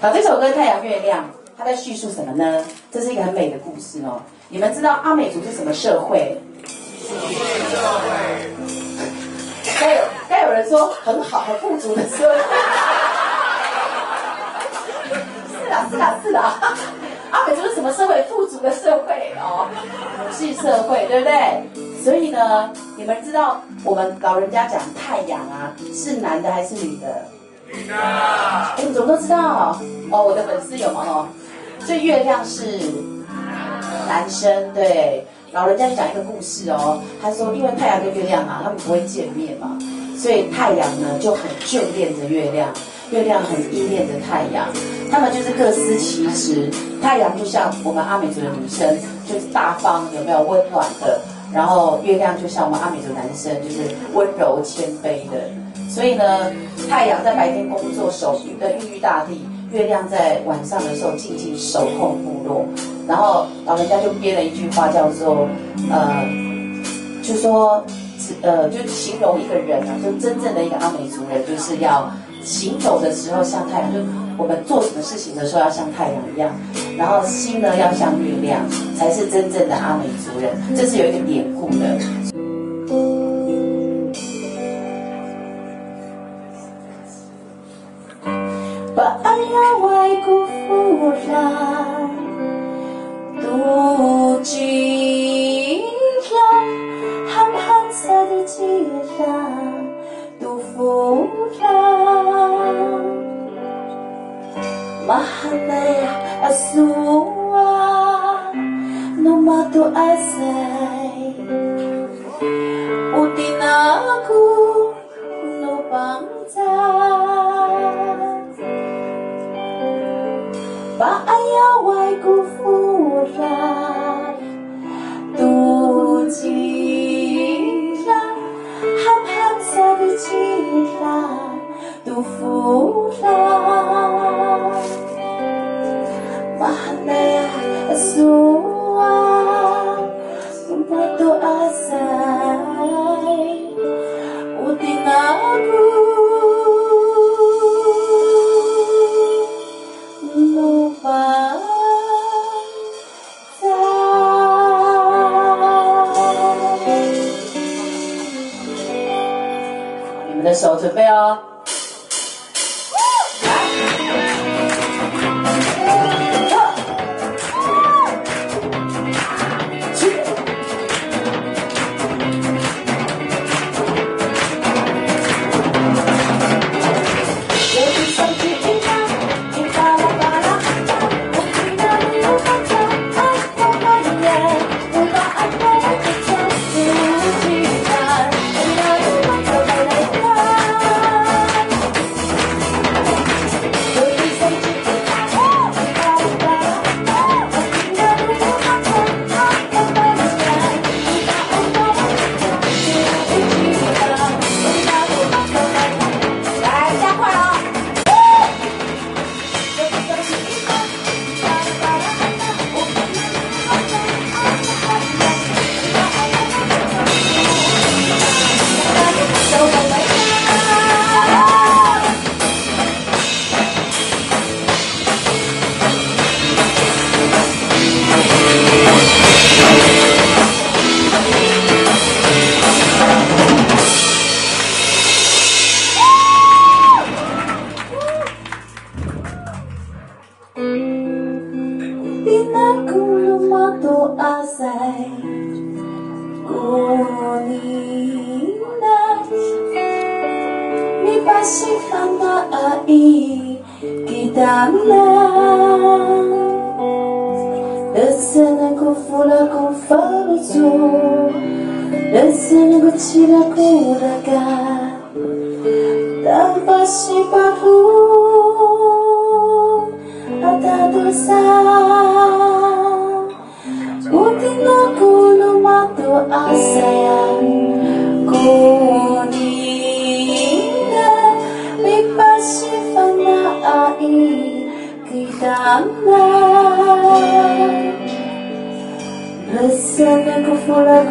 好，这首歌《太阳月亮》，它在叙述什么呢？这是一个很美的故事哦。你们知道阿美族是什么社会？该有人说很好、很富足的社会。是的。阿美族是什么社会？富足的社会哦，母系社会，对不对？所以呢，你们知道我们老人家讲太阳啊，是男的还是女的？女的。哎，你怎么都知道？哦，我的粉丝有吗？哦，所以月亮是男生，对。老人家就讲一个故事哦，他说，因为太阳跟月亮啊，他们不会见面嘛，所以太阳呢就很眷恋着月亮，月亮很依恋着太阳，他们就是各司其职。太阳就像我们阿美族的女生，就是大方，有没有温暖的？然后月亮就像我们阿美族男生，就是温柔谦卑的。所以呢，太阳在白天工作孕育大地，月亮在晚上的时候静静守候部落。然后老人家就编了一句话，叫做就说就形容一个人啊，就真正的一个阿美族人，就是要行走的时候像太阳，就我们做什么事情的时候要像太阳一样，然后心呢要像月亮，才是真正的阿美族人。这是有一个典故的。把爱要外辜负了。都记了，憨憨色的记了，都服了。Mahana asua, no mato asai, utinaku no bangsa. Ba ayaway ko furay, tujila, ham sa bijila, tu furay. Mahanaya asua, umato asay, utinaku.你们的手准备哦。Cidal Fulad